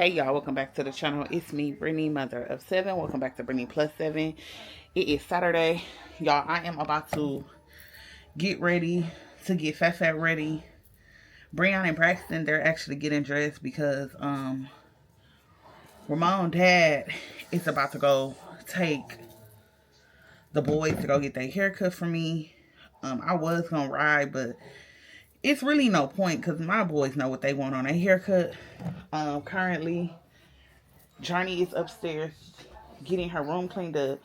Hey y'all, welcome back to the channel. It's me, Brittney, mother of 7. Welcome back to Brittney Plus 7. It is Saturday. Y'all, I am about to get ready to get FatFat ready. Brian and Braxton, they're actually getting dressed because Ramon dad is about to go take the boys to go get their haircut for me. I was gonna ride, but it's really no point because my boys know what they want on their haircut. Currently, Journey is upstairs getting her room cleaned up.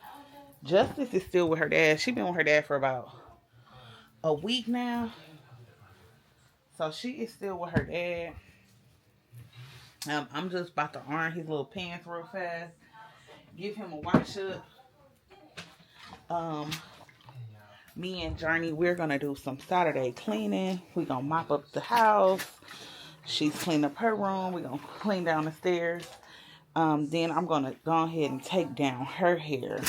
Justice is still with her dad. She's been with her dad for about a week now. So she is still with her dad. I'm just about to iron his little pants real fast. Give him a wash up. Me and Journey, we're going to do some Saturday cleaning. We're going to mop up the house. She's cleaned up her room. We're going to clean down the stairs. Then I'm going to go ahead and take down her hair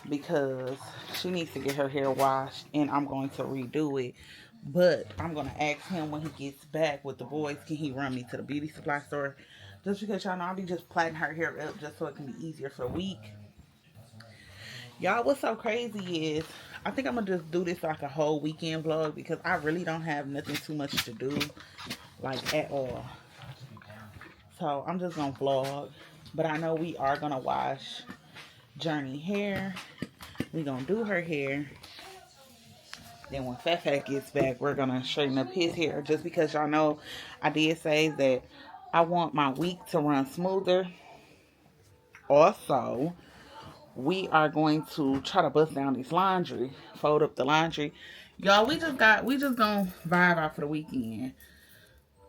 because she needs to get her hair washed and I'm going to redo it. But I'm going to ask him when he gets back with the boys, can he run me to the beauty supply store? Just because y'all know I'll be just plaiting her hair up just so it can be easier for the week. Y'all, what's so crazy is I think I'm going to just do this like a whole weekend vlog because I really don't have nothing too much to do, like at all. So I'm just going to vlog. But I know we are going to wash Journey hair. We're going to do her hair. Then when FatFat gets back, we're going to straighten up his hair. Just because y'all know I did say that I want my week to run smoother. Also, we are going to try to bust down this laundry. Fold up the laundry. Y'all, we just gonna vibe out for the weekend.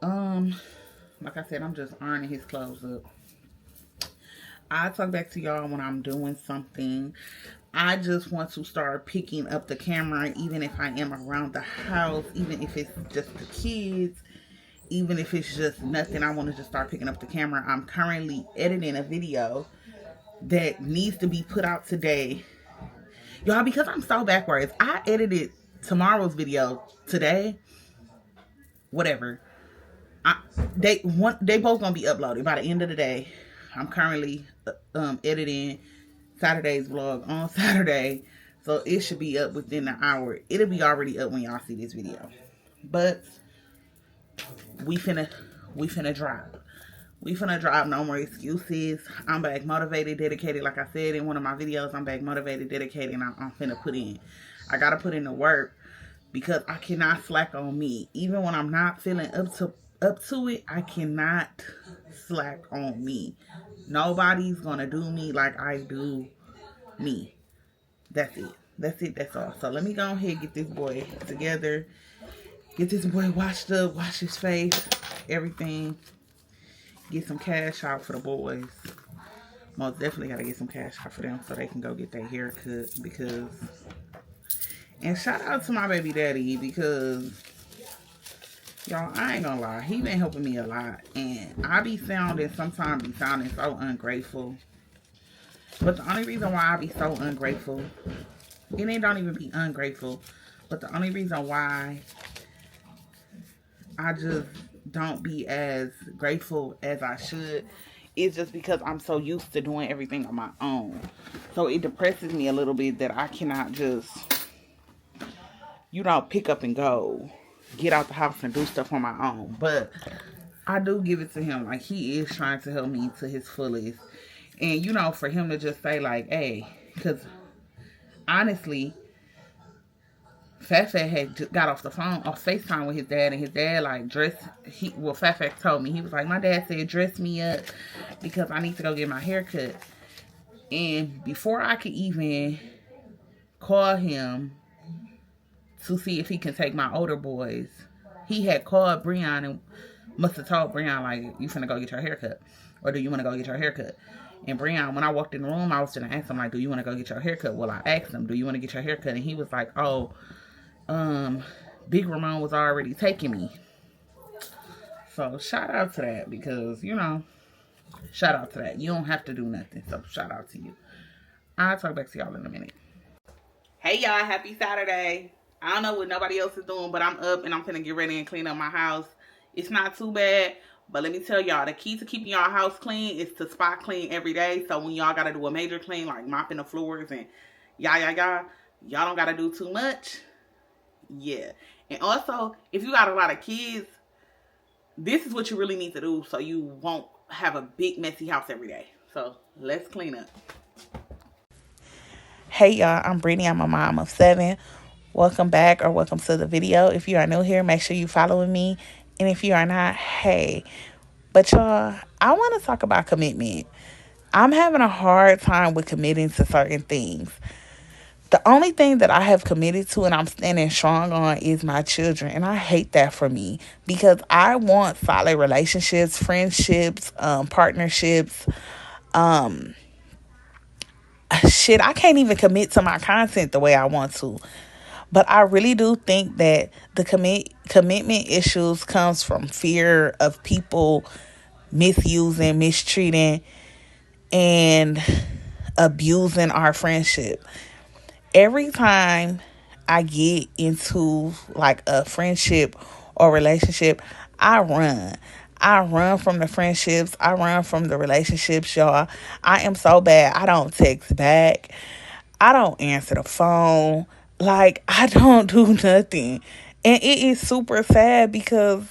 Like I said, I'm just ironing his clothes up. I'll talk back to y'all when I'm doing something. I just want to start picking up the camera, even if I am around the house, even if it's just the kids, even if it's just nothing. I want to just start picking up the camera. I'm currently editing a video that needs to be put out today. Y'all, because I'm so backwards, I edited tomorrow's video today. Whatever. They both gonna be uploaded by the end of the day. I'm currently editing Saturday's vlog on Saturday, so it should be up within an hour. It'll be already up when y'all see this video. But we finna drop. We finna drop, no more excuses. I'm back motivated, dedicated. Like I said in one of my videos, I'm back motivated, dedicated, and I'm finna put in. I gotta put in the work because I cannot slack on me. Even when I'm not feeling up to it, I cannot slack on me. Nobody's gonna do me like I do me. That's it. That's it. That's all. So let me go ahead and get this boy together. Get this boy washed up, wash his face, everything. Get some cash out for the boys. Most definitely gotta get some cash out for them so they can go get their hair cut because... And shout out to my baby daddy because... Y'all, I ain't gonna lie. He been helping me a lot. And I sometimes be sounding so ungrateful. But the only reason why I be so ungrateful, and it don't even be ungrateful, but the only reason why I just don't be as grateful as I should is just because I'm so used to doing everything on my own. So it depresses me a little bit that I cannot just, pick up and go. Get out the house and do stuff on my own. But I do give it to him. Like, he is trying to help me to his fullest. And, for him to just say, like, hey, because honestly, FatFat had got off FaceTime with his dad, and his dad, like, FatFat told me, he was like, my dad said, dress me up because I need to go get my hair cut. And before I could even call him to see if he can take my older boys, he had called Brian and must have told Brian, like, you finna go get your haircut, or do you want to go get your haircut? And Brian, when I walked in the room, I was gonna ask him, like, do you want to go get your haircut? Well, I asked him, do you want to get your haircut? And he was like, oh, Big Ramon was already taking me. So shout out to that because, shout out to that. You don't have to do nothing, so shout out to you. I'll talk back to y'all in a minute. Hey y'all, happy Saturday. I don't know what nobody else is doing, but I'm up and I'm finna get ready and clean up my house. It's not too bad, But let me tell y'all, the key to keeping y'all house clean is to spot clean every day. So when y'all got to do a major clean, like mopping the floors and y'all don't got to do too much. Yeah. And also, if you got a lot of kids, this is what you really need to do so you won't have a big messy house every day. So let's clean up. Hey y'all, I'm Brittney. I'm a mom of 7. Welcome back or welcome to the video. If you are new here, make sure you following me. And if you are not, hey. But y'all, I want to talk about commitment. I'm having a hard time with committing to certain things. The only thing that I have committed to and I'm standing strong on is my children. And I hate that for me because I want solid relationships, friendships, partnerships. Shit, I can't even commit to my content the way I want to. But I really do think that the commitment issues comes from fear of people misusing, mistreating, and abusing our friendship. Every time I get into like a friendship or relationship, I run. I run from the friendships. I run from the relationships, y'all. I am so bad. I don't text back. I don't answer the phone. Like, I don't do nothing. And it is super sad because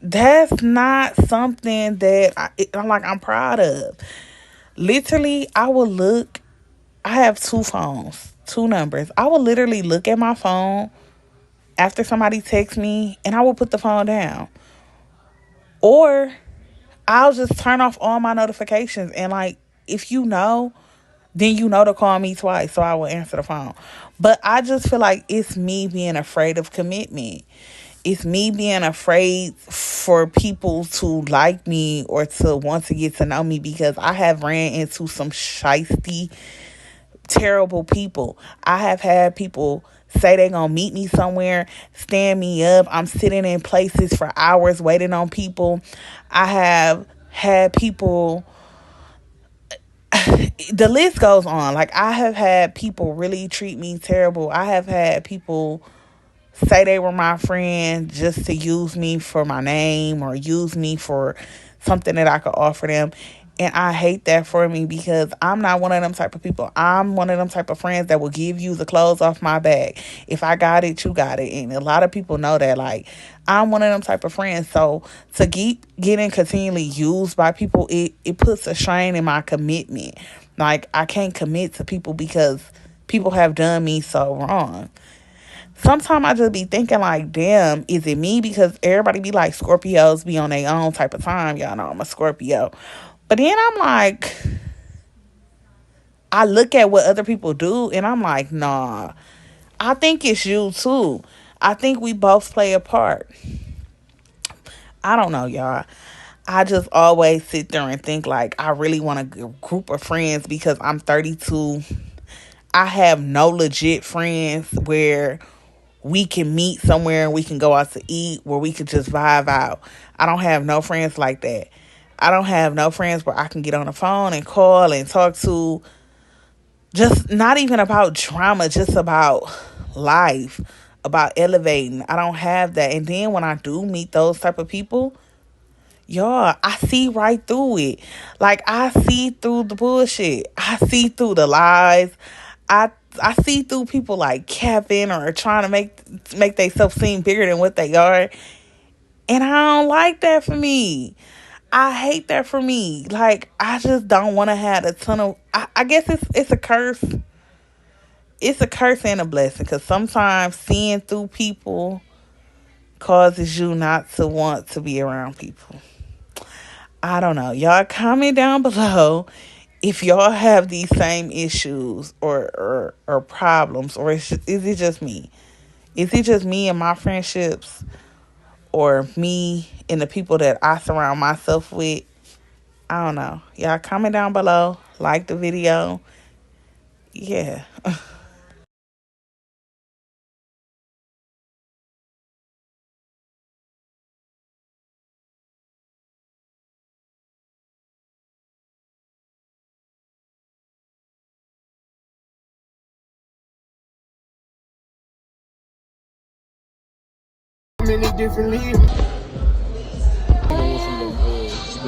that's not something that I'm proud of. Literally, I have 2 phones, 2 numbers. I will literally look at my phone after somebody texts me and I will put the phone down. Or I'll just turn off all my notifications and like, if you know, then you know to call me twice, so I will answer the phone. But I just feel like it's me being afraid of commitment. It's me being afraid for people to like me or to want to get to know me because I have ran into some shiesty, terrible people. I have had people say they're going to meet me somewhere, stand me up. I'm sitting in places for hours waiting on people. I have had people, the list goes on. Like, I have had people really treat me terrible. I have had people say they were my friend just to use me for my name or use me for something that I could offer them. And I hate that for me because I'm not one of them type of people. I'm one of them type of friends that will give you the clothes off my back. If I got it, you got it. And a lot of people know that. Like, I'm one of them type of friends. So to keep getting continually used by people, it puts a strain in my commitment. Like, I can't commit to people because people have done me so wrong. Sometimes I just be thinking like, damn, is it me? Because everybody be like, Scorpios be on their own type of time. Y'all know I'm a Scorpio. But then I'm like, I look at what other people do and I'm like, nah, I think it's you too. I think we both play a part. I don't know, y'all. I just always sit there and think like, I really want a group of friends because I'm 32. I have no legit friends where we can meet somewhere and we can go out to eat where we could just vibe out. I don't have no friends like that. I don't have no friends where I can get on the phone and call and talk to. Just not even about drama, just about life, about elevating. I don't have that. And then when I do meet those type of people, y'all, I see right through it. Like, I see through the bullshit. I see through the lies. I see through people like capping or trying to make themselves seem bigger than what they are. And I don't like that for me. I hate that for me. Like, I just don't want to have a ton of... I guess it's a curse. It's a curse and a blessing. Because sometimes seeing through people causes you not to want to be around people. I don't know. Y'all comment down below if y'all have these same issues or problems, or is it just me? Is it just me and my friendships, or me and the people that I surround myself with? I don't know. Y'all comment down below, like the video. Yeah. Many different leaders.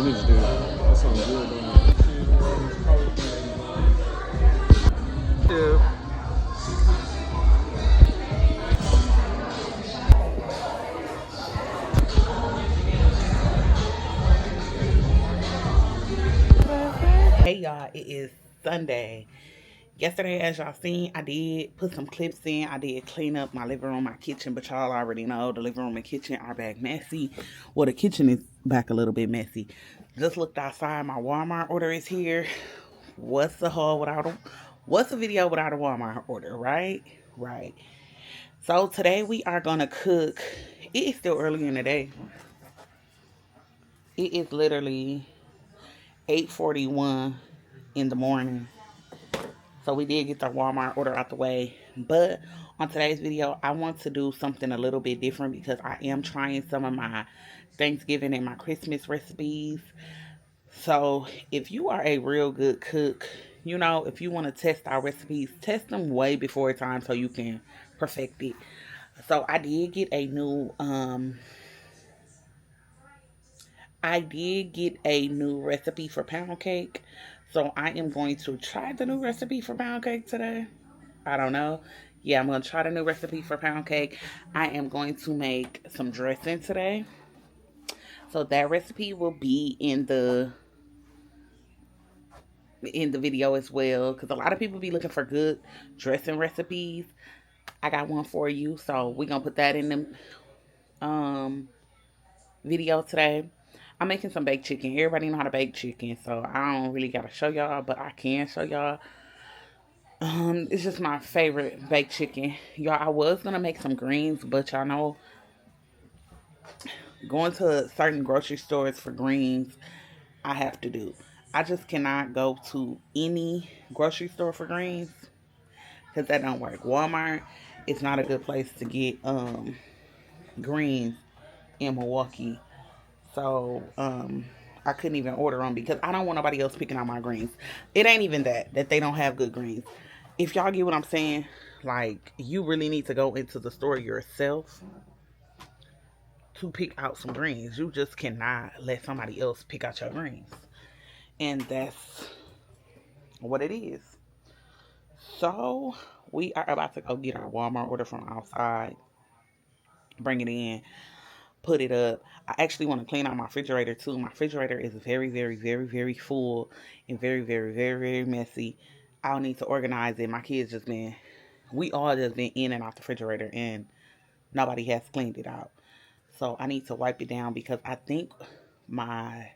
need to do it. That sounds good, don't it? Yeah. Hey y'all, it is Sunday. Yesterday, as y'all seen, I did put some clips in. I did clean up my living room, my kitchen, but y'all already know the living room and kitchen are back messy. Well, the kitchen is back a little bit messy. Just looked outside. My Walmart order is here. What's the haul without a What's a video without a Walmart order, right? Right. So today we are gonna cook. It is still early in the day. It is literally 8:41 in the morning. So we did get the Walmart order out the way. But on today's video, I want to do something a little bit different because I am trying some of my Thanksgiving and my Christmas recipes. So if you are a real good cook, you know, if you want to test our recipes, test them way before time so you can perfect it. So I did get a new recipe for pound cake. So I am going to try the new recipe for pound cake today. I don't know. Yeah, I'm going to try the new recipe for pound cake. I am going to make some dressing today. So that recipe will be in the video as well, because a lot of people be looking for good dressing recipes. I got one for you, so we're going to put that in the video today. I'm making some baked chicken. Everybody know how to bake chicken, so I don't really got to show y'all, but I can show y'all. It's just my favorite baked chicken. Y'all, I was going to make some greens, but y'all know going to certain grocery stores for greens, I have to do. I just cannot go to any grocery store for greens because that don't work. Walmart is not a good place to get greens in Milwaukee. So I couldn't even order them because I don't want nobody else picking out my greens. It ain't even that they don't have good greens. If y'all get what I'm saying, like you really need to go into the store yourself to pick out some greens. You just cannot let somebody else pick out your greens. And that's what it is. So we are about to go get our Walmart order from outside, bring it in, put it up. I actually want to clean out my refrigerator too. My refrigerator is very, very, very, very full and very, very, very, very messy. I'll need to organize it. My kids just been, we all just been in and out the refrigerator and nobody has cleaned it out. So I need to wipe it down because I think my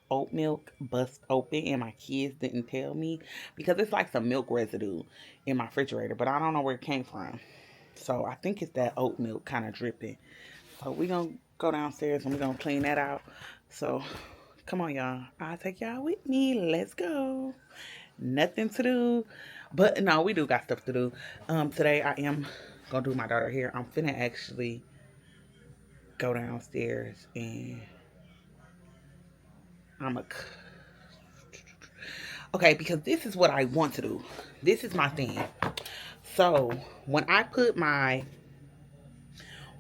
oat milk bust open and my kids didn't tell me because it's like some milk residue in my refrigerator, but I don't know where it came from. So I think it's that oat milk kind of dripping. So we're going to go downstairs and we're going to clean that out. So come on, y'all. I'll take y'all with me. Let's go. Nothing to do. But no, we do got stuff to do. Today I am going to do my daughter hair. I'm finna actually go downstairs and okay, because this is what I want to do. This is my thing. So when I put my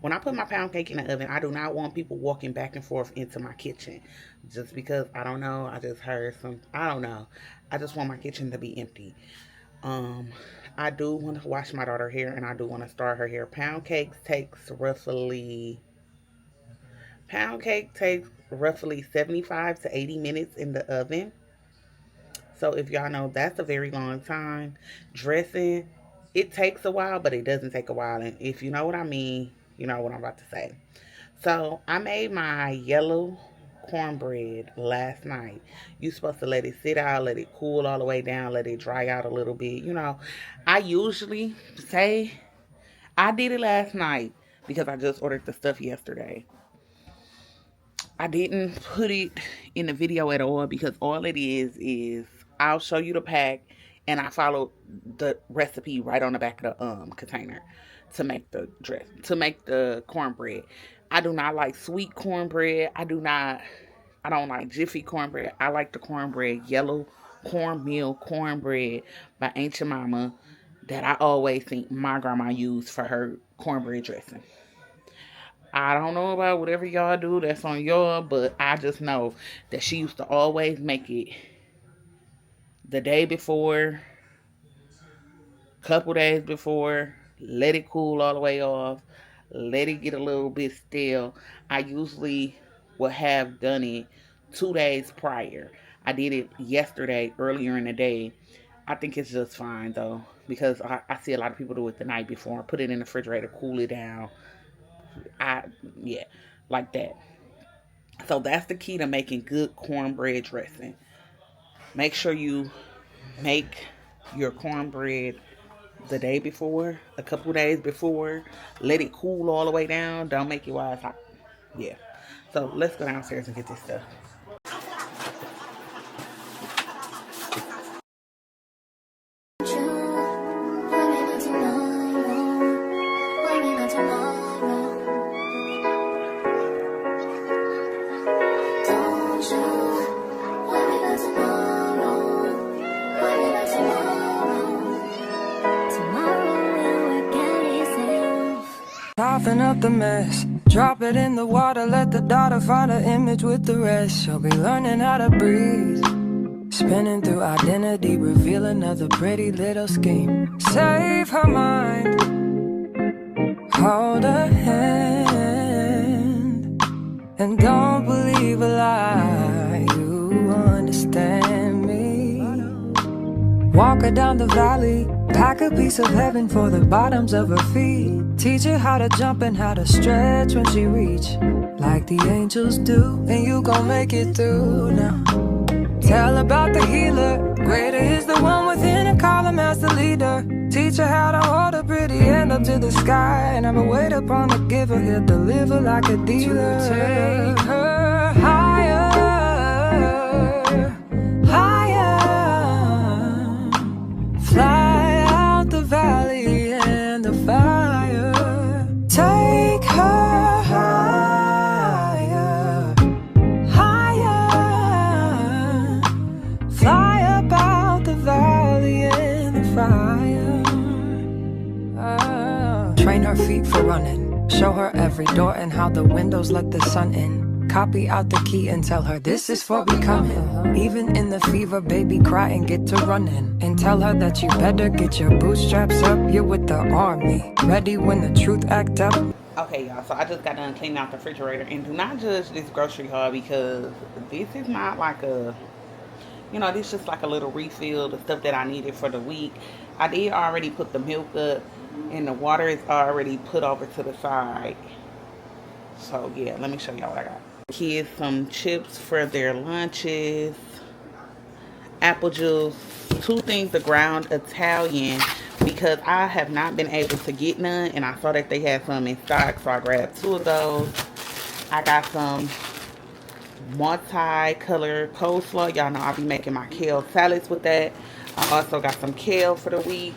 pound cake in the oven, I do not want people walking back and forth into my kitchen. Just because, I don't know, I just heard I don't know. I just want my kitchen to be empty. I do want to wash my daughter's hair and I do want to start her hair. Pound cake takes roughly 75 to 80 minutes in the oven. So if y'all know, that's a very long time. Dressing, it takes a while, but it doesn't take a while. And if you know what I mean, you know what I'm about to say. So I made my yellow cornbread last night. You're supposed to let it sit out, let it cool all the way down, let it dry out a little bit. You know, I usually say I did it last night because I just ordered the stuff yesterday. I didn't put it in the video at all because all it is I'll show you the pack and I follow the recipe right on the back of the container to make the cornbread. I do not like sweet cornbread. I don't like jiffy cornbread. I like the cornbread, yellow cornmeal cornbread by Ancient Mama that I always think my grandma used for her cornbread dressing. I don't know about whatever y'all do. That's on y'all. But I just know that she used to always make it the day before, couple days before, let it cool all the way off, let it get a little bit stale. I usually would have done it 2 days prior. I did it yesterday, earlier in the day. I think it's just fine though, because I see a lot of people do it the night before, put it in the refrigerator, cool it down. I Yeah, like that. So that's the key to making good cornbread dressing. Make sure you make your cornbread the day before, a couple days before. Let it cool all the way down. Don't make it while it's hot. Yeah. So let's go downstairs and get this stuff. Soften up the mess, drop it in the water, let the daughter find her image with the rest. She'll be learning how to breathe, spinning through identity, reveal another pretty little scheme. Save her mind, hold her hand, and don't believe a lie, you understand me. Walk her down the valley, pack a piece of heaven for the bottoms of her feet. Teach her how to jump and how to stretch when she reach, like the angels do, and you gon' make it through now. Tell about the healer, greater is the one within, and call him as the leader. Teach her how to hold a pretty hand up to the sky, and never wait upon the giver, he'll deliver like a dealer. To take her higher, higher, fly out the valley and the fire. Take her higher, higher, fly up out the valley and the fire. Train her feet for running, show her every door and how the windows let the sun in. Copy out the key and tell her this is for becoming. Even in the fever, baby, cry and get to running. And tell her that you better get your bootstraps up. You're with the army, ready when the truth act up. Okay, y'all, so I just got done cleaning out the refrigerator. And do not judge this grocery haul, because this is not like a, this is just like a little refill, the stuff that I needed for the week. I did already put the milk up, and the water is already put over to the side. So, yeah, let me show y'all what I got. Kids some chips for their lunches, apple juice, 2 things of ground Italian, because I have not been able to get none, and I saw that they had some in stock, so I grabbed 2 of those. I got some multi-color coleslaw. Y'all know I'll be making my kale salads with that. I also got some kale for the week.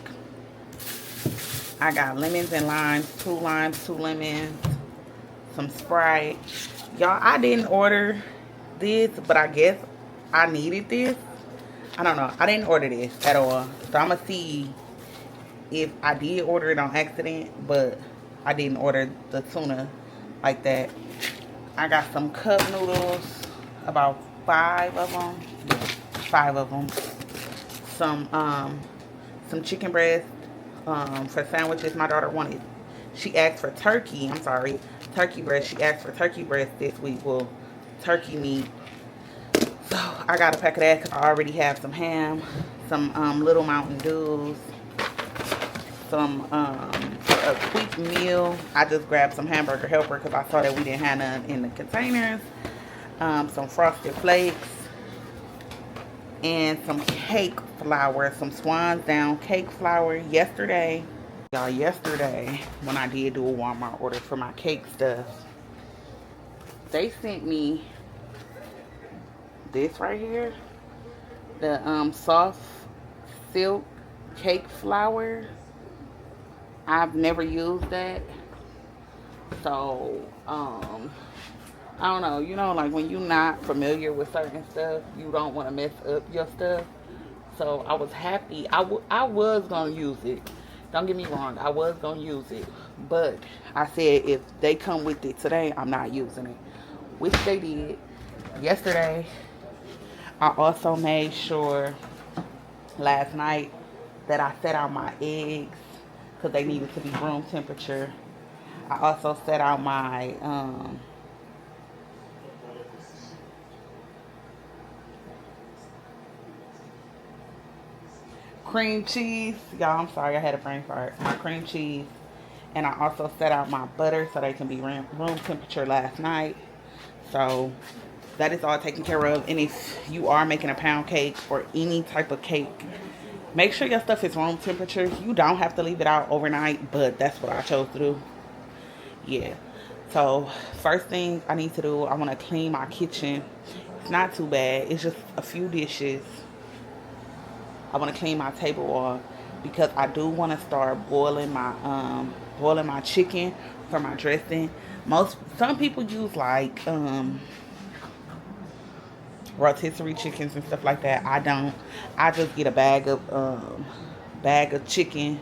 I got lemons and limes, 2 limes, 2 lemons, some Sprite. Y'all, I didn't order this, but I guess I needed this. I don't know. I didn't order this at all. So I'm going to see if I did order it on accident, but I didn't order the tuna like that. I got some cup noodles, about 5 of them. 5 of them. Some chicken breast for sandwiches. My daughter wanted, she asked for turkey. I'm sorry. Turkey breast. She asked for turkey breast this week. Well, turkey meat. So I got a pack of that because I already have some ham, some little Mountain Dews, some a quick meal. I just grabbed some hamburger helper because I saw that we didn't have none in the containers. Some frosted flakes and some cake flour, some Swan's Down cake flour. Yesterday, y'all, when I did do a Walmart order for my cake stuff, they sent me this right here, the soft silk cake flour. I've never used that, so I don't know, like when you're not familiar with certain stuff, you don't want to mess up your stuff. So I was happy. I was gonna use it Don't get me wrong, I was gonna use it, but I said if they come with it today, I'm not using it, which they did. Yesterday, I also made sure last night that I set out my eggs because they needed to be room temperature. I also set out my cream cheese. Y'all, I'm sorry, I had a brain fart. My cream cheese. And I also set out my butter so they can be room temperature last night. So that is all taken care of. And if you are making a pound cake or any type of cake, make sure your stuff is room temperature. You don't have to leave it out overnight, but that's what I chose to do. Yeah. So first thing I need to do, I want to clean my kitchen. It's not too bad. It's just a few dishes. I want to clean my table off because I do want to start boiling my chicken for my dressing. Some people use like rotisserie chickens and stuff like that. I don't. I just get a bag of chicken,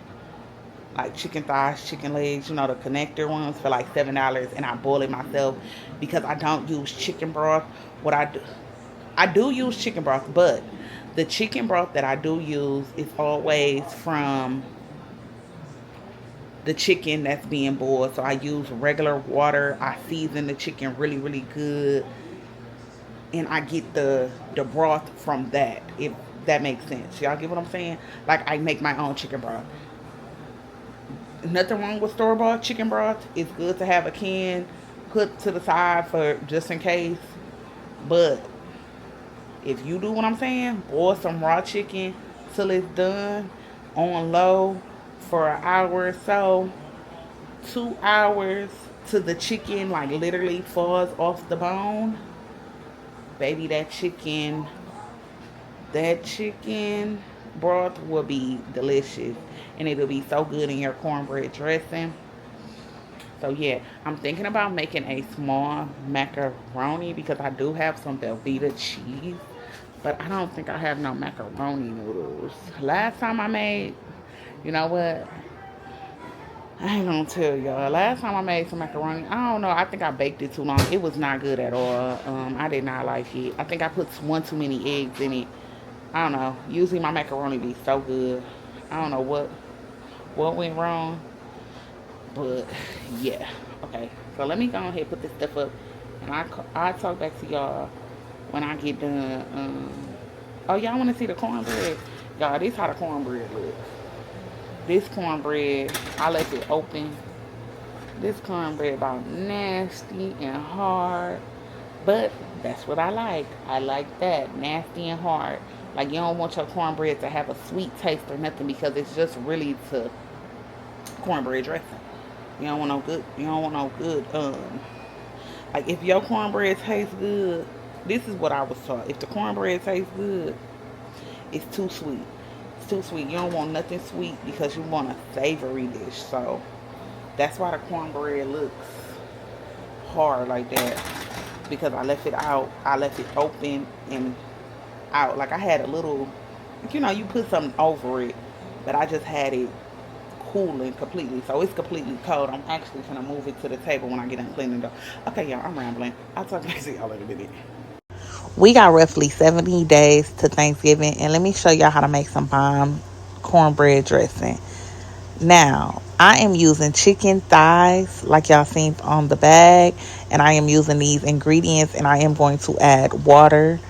like chicken thighs, chicken legs, the connector ones for like $7, and I boil it myself because I don't use chicken broth. What I do use chicken broth, but the chicken broth that I do use is always from the chicken that's being boiled. So I use regular water. I season the chicken really, really good. And I get the broth from that, if that makes sense. Y'all get what I'm saying? Like, I make my own chicken broth. Nothing wrong with store-bought chicken broth. It's good to have a can put to the side for just in case. But if you do what I'm saying, boil some raw chicken till it's done on low for an hour or so, 2 hours till the chicken like literally falls off the bone. Baby, that chicken broth will be delicious, and it'll be so good in your cornbread dressing. So yeah, I'm thinking about making a small macaroni because I do have some Velveeta cheese, but I don't think I have no macaroni noodles. Last time I made, you know what? I ain't gonna tell y'all. Last time I made some macaroni, I don't know. I think I baked it too long. It was not good at all. I did not like it. I think I put one too many eggs in it. I don't know. Usually my macaroni be so good. I don't know what went wrong. But yeah. Okay. So let me go ahead and put this stuff up, and I'll talk back to y'all when I get done. Oh, y'all want to see the cornbread? Y'all, this how the cornbread looks. This cornbread, I left it open. This cornbread about nasty and hard. But that's what I like. I like that. Nasty and hard. Like, you don't want your cornbread to have a sweet taste or nothing because it's just really to cornbread dressing. You don't want no good, like if your cornbread tastes good, this is what I was taught. If the cornbread tastes good, it's too sweet. It's too sweet. You don't want nothing sweet because you want a savory dish. So that's why the cornbread looks hard like that, because I left it out. I left it open and out. Like I had a little, you put something over it, but I just had it cooling completely. So it's completely cold. I'm actually going to move it to the table when I get done cleaning it up. Okay, y'all, I'm rambling. I'll talk back to y'all in a minute. We got roughly 70 days to Thanksgiving, and let me show y'all how to make some bomb cornbread dressing. Now, I am using chicken thighs like y'all seen on the bag, and I am using these ingredients, and I am going to add water,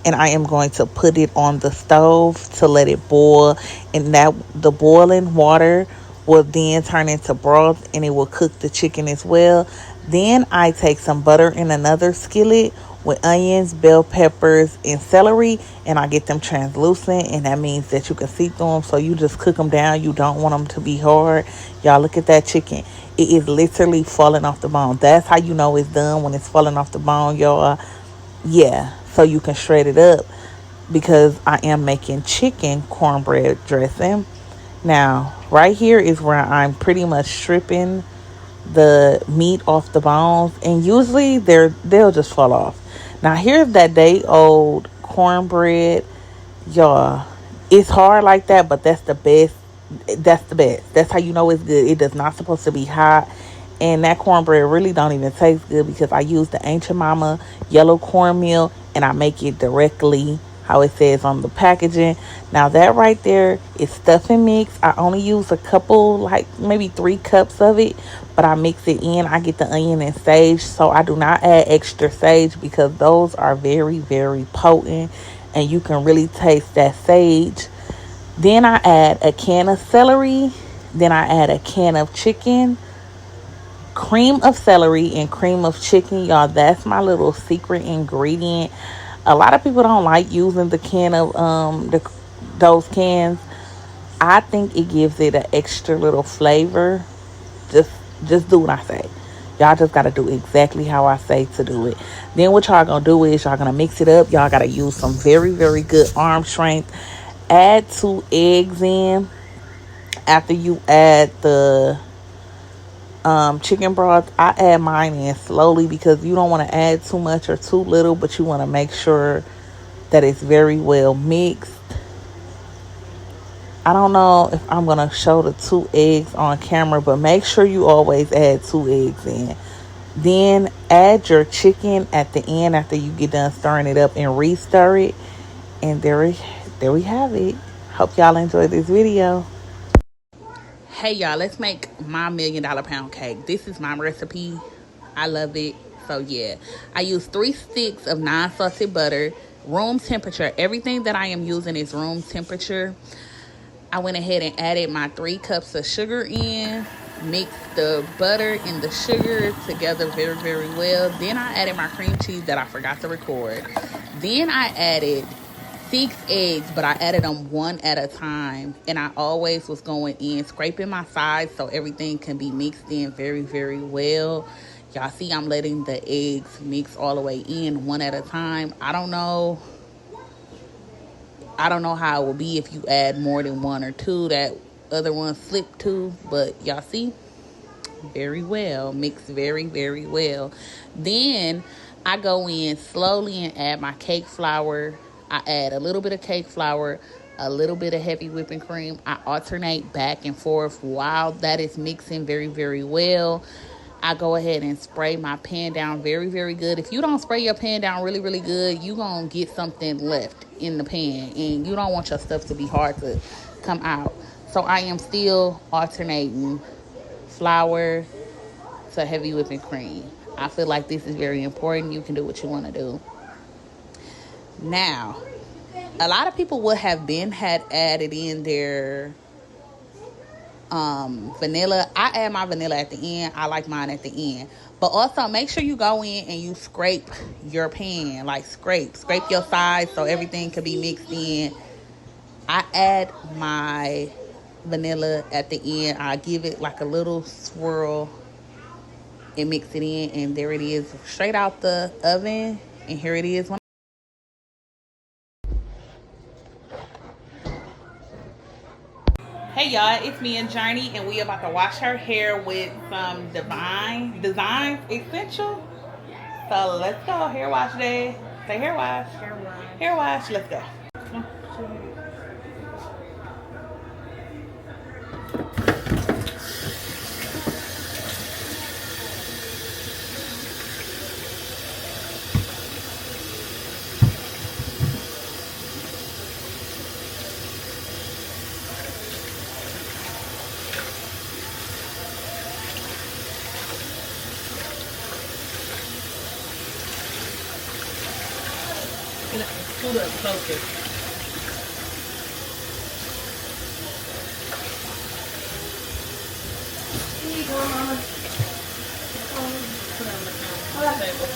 and I am going to put it on the stove to let it boil, and that the boiling water will then turn into broth, and it will cook the chicken as well. Then I take some butter in another skillet with onions, bell peppers, and celery, and I get them translucent, and that means that you can see through them, so you just cook them down. You don't want them to be hard. Y'all, look at that chicken. It is literally falling off the bone. That's how you know it's done, when it's falling off the bone, y'all. Yeah, so you can shred it up, because I am making chicken cornbread dressing. Now, right here is where I'm pretty much stripping the meat off the bones, and usually they'll just fall off. Now, here's that day-old cornbread, y'all. It's hard like that, but that's the best That's the best. That's how you know it's good. It does not supposed to be hot. And that cornbread really don't even taste good because I use the Ancient Mama yellow cornmeal and I make it directly how it says on the packaging. Now that right there is stuffing mix. I only use a couple, like maybe 3 cups of it, but I mix it in. I get the onion and sage, so I do not add extra sage because those are very, very potent and you can really taste that sage. Then I add a can of celery. Then I add a can of chicken, cream of celery, and cream of chicken. Y'all, that's my little secret ingredient. A lot of people don't like using the can of those cans. I think it gives it an extra little flavor. Just do what I say. Y'all just gotta do exactly how I say to do it. Then what y'all gonna do is y'all gonna mix it up. Y'all gotta use some very, very good arm strength. Add 2 eggs in after you add the chicken broth. I add mine in slowly because you don't want to add too much or too little, but you want to make sure that it's very well mixed. I don't know if I'm going to show the 2 eggs on camera, but make sure you always add 2 eggs in. Then add your chicken at the end after you get done stirring it up and re-stir it. And there we have it. Hope y'all enjoyed this video. Hey y'all, let's make my $1 million pound cake. This is my recipe. I love it. So yeah, I use 3 sticks of non-salted butter, room temperature. Everything that I am using is room temperature. I went ahead and added my 3 cups of sugar in, mixed the butter and the sugar together very, very well. Then I added my cream cheese that I forgot to record. Then I added 6 eggs, but I added them one at a time. And I always was going in, scraping my sides so everything can be mixed in very, very well. Y'all see I'm letting the eggs mix all the way in one at a time. I don't know how it will be if you add more than 1 or 2. That other one slipped too, but y'all see, very well mixed, very, very well. Then I go in slowly and add my cake flour. I add a little bit of cake flour, a little bit of heavy whipping cream. I alternate back and forth while that is mixing very, very well. I go ahead and spray my pan down very, very good. If you don't spray your pan down really, really good, you're going to get something left in the pan. And you don't want your stuff to be hard to come out. So I am still alternating flour to heavy whipping cream. I feel like this is very important. You can do what you want to do. Now, a lot of people would have had added in their vanilla. I add my vanilla at the end. I like mine at the end. But also make sure you go in and you scrape your pan. Like scrape your sides so everything can be mixed in. I add my vanilla at the end. I give it like a little swirl and mix it in, and there it is, straight out the oven. And here it is. Hey y'all, it's me and Journey, and we about to wash her hair with some Divine Designs Essential. So let's go. Hair wash day. Say hair wash. Hair wash. Hair wash. Let's go. Pull up closer. Here you go, Mama. Put on the table.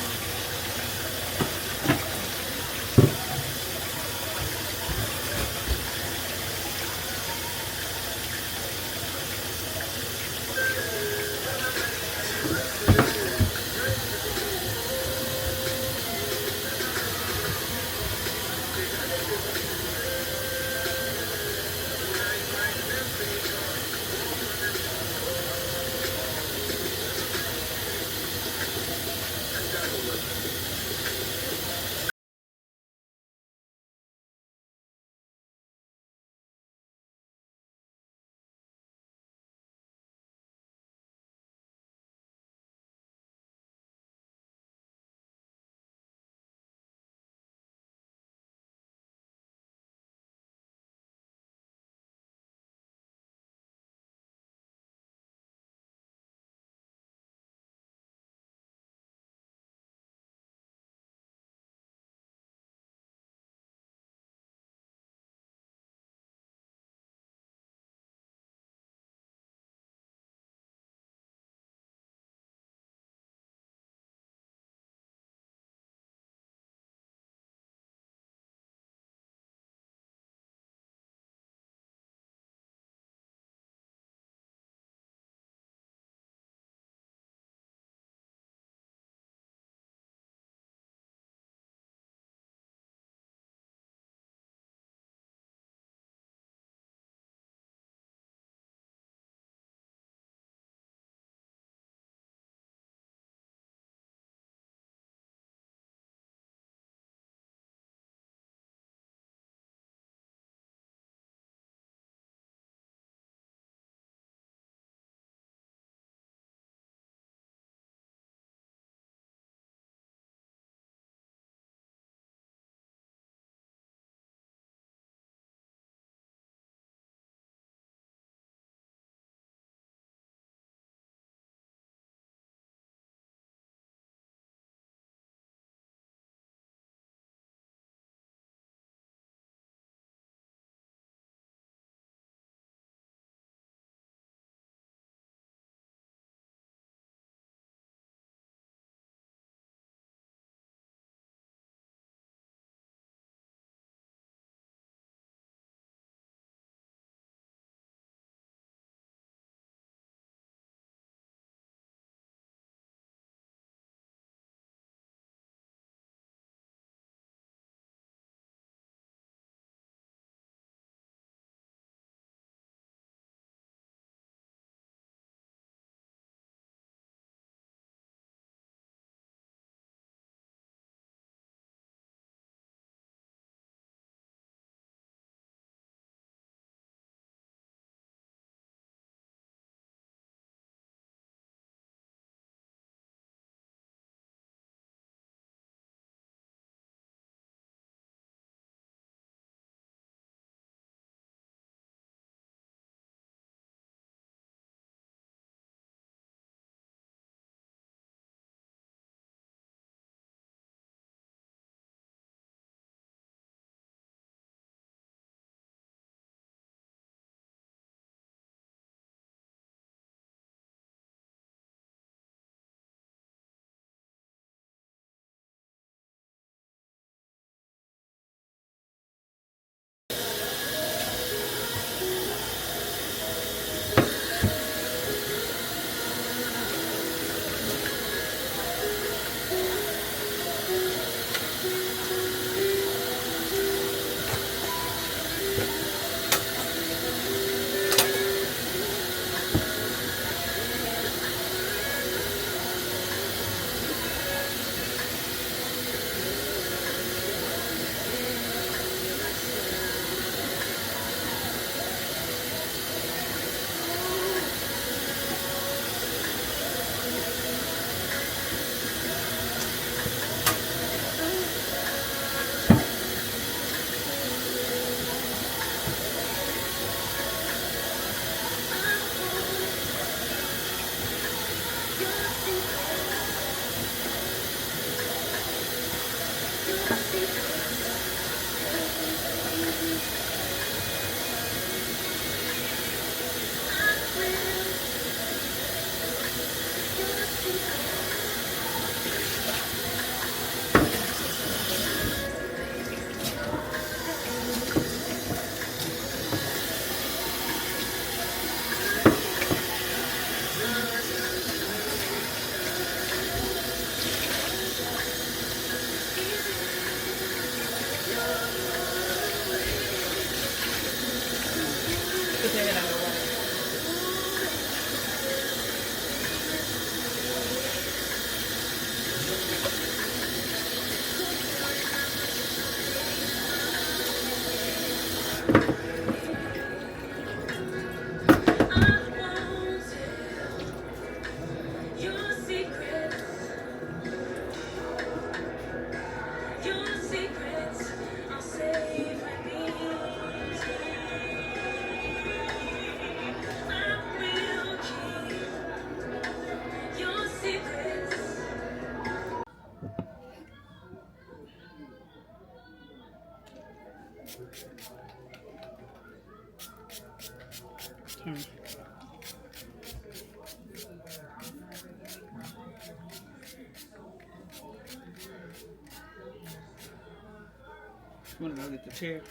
You want to go get the chair?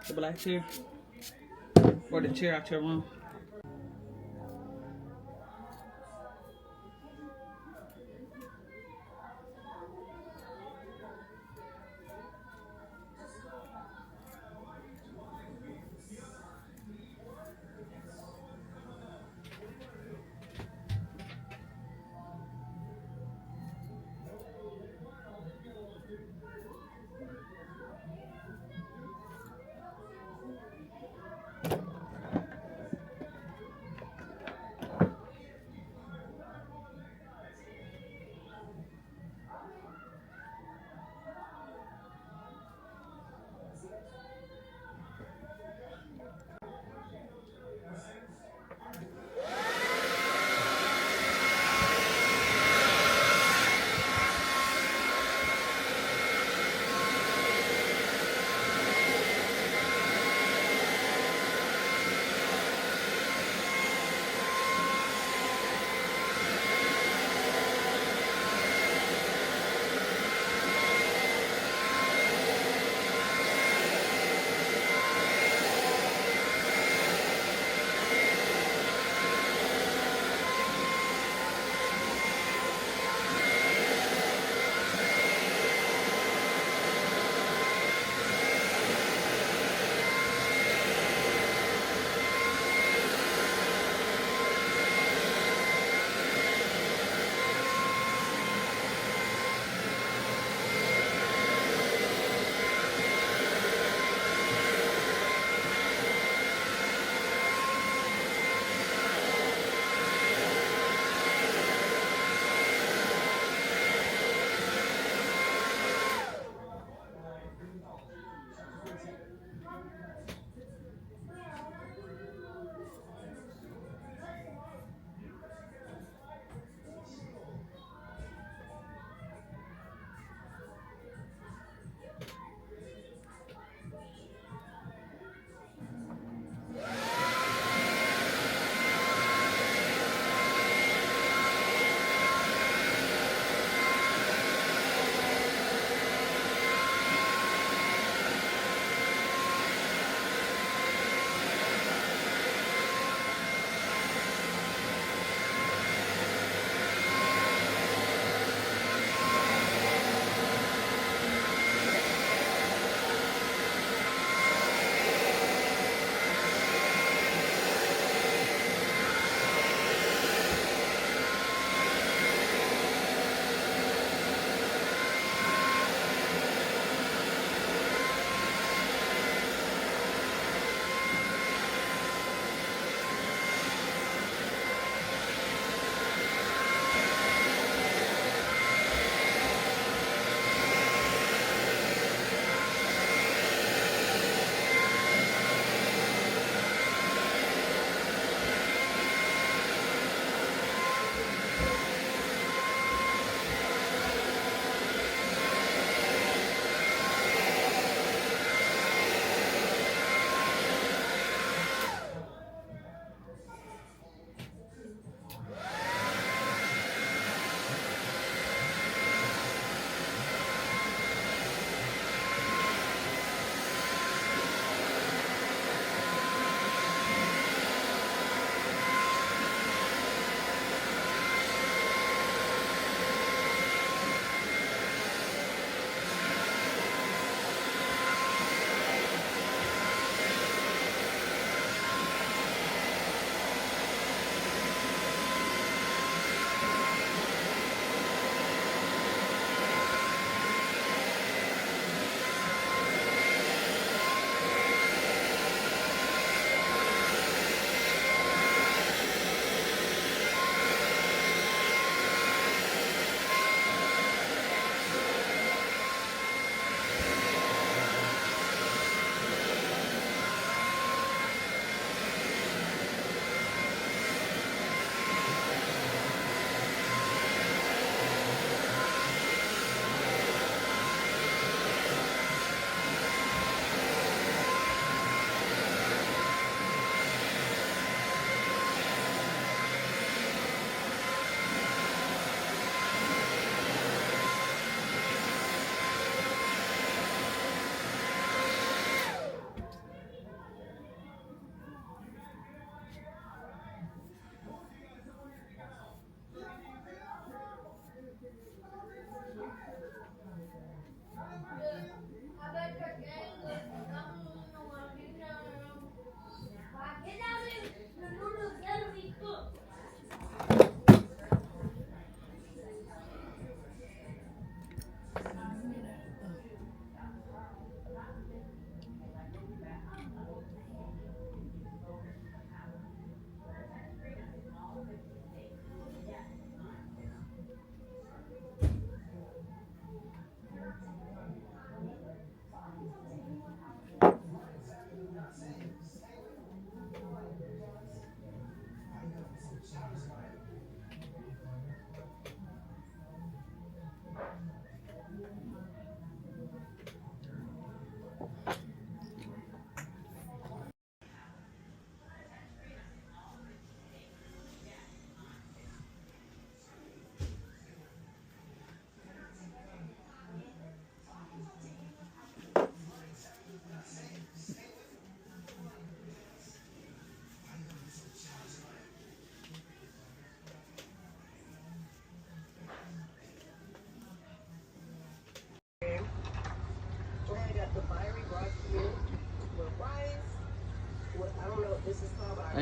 The black chair? Or the chair out your room?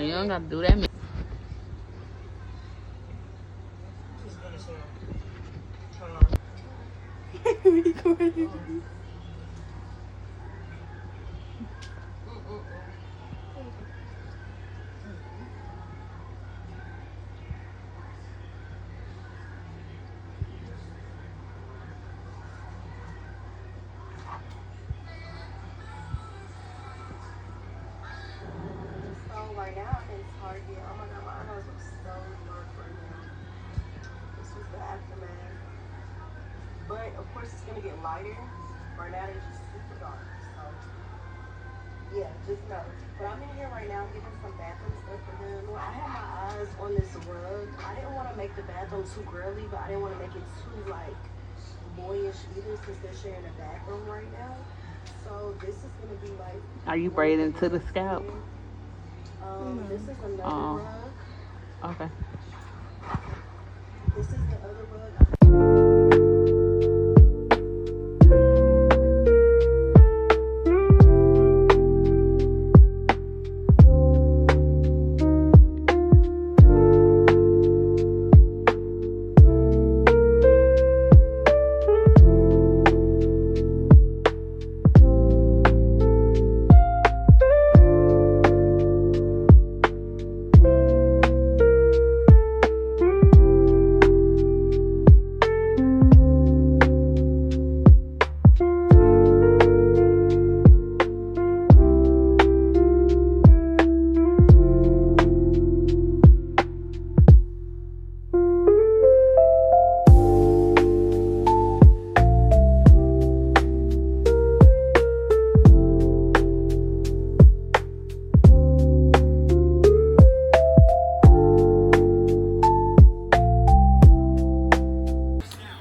You don't gotta do that. Right now in Target. Oh my god, my eyes are so dark right now. This was the aftermath. But of course it's gonna get lighter. Right now they're just super dark. So yeah, just know. But I'm in here right now getting some bathroom stuff for them. I have my eyes on this rug. I didn't want to make the bathroom too girly, but I didn't want to make it too like boyish either since they're sharing a bathroom right now. So this is gonna be like. Are you braiding to the scalp? This is another rug. Okay. This is the other rug.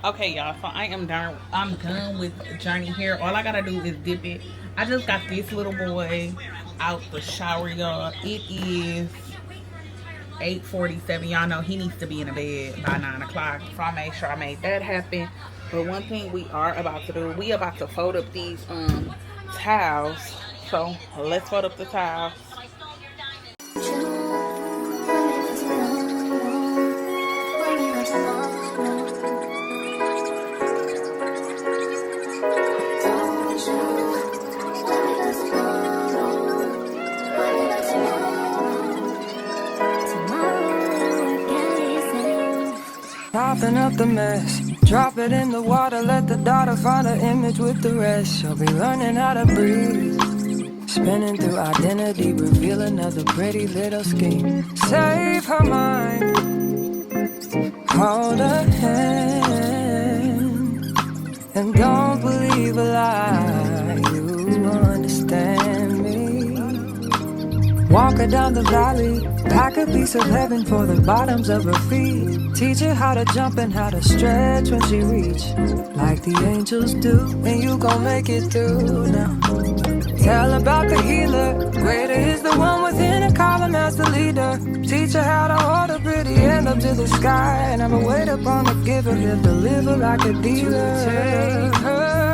Okay, y'all, so I am done. I'm done with Journey hair. All I gotta do is dip it. I just got this little boy out the shower, y'all. It is 8:47. Y'all know he needs to be in the bed by 9 o'clock. So I made sure I made that happen. But one thing we are about to do, we about to fold up these towels. So let's fold up the towels. Soften up the mess, drop it in the water, let the daughter find her image with the rest. She'll be learning how to breathe, spinning through identity, reveal another pretty little scheme. Save her mind, hold her hand, and don't believe a lie, you understand me. Walk her down the valley, pack a piece of heaven for the bottoms of her feet. Teach her how to jump and how to stretch when she reach, like the angels do, and you gon' make it through now. Tell about the healer, greater is the one within her, call him as the leader. Teach her how to hold a pretty hand up to the sky, and never wait upon the giver, he'll deliver like a dealer. Take her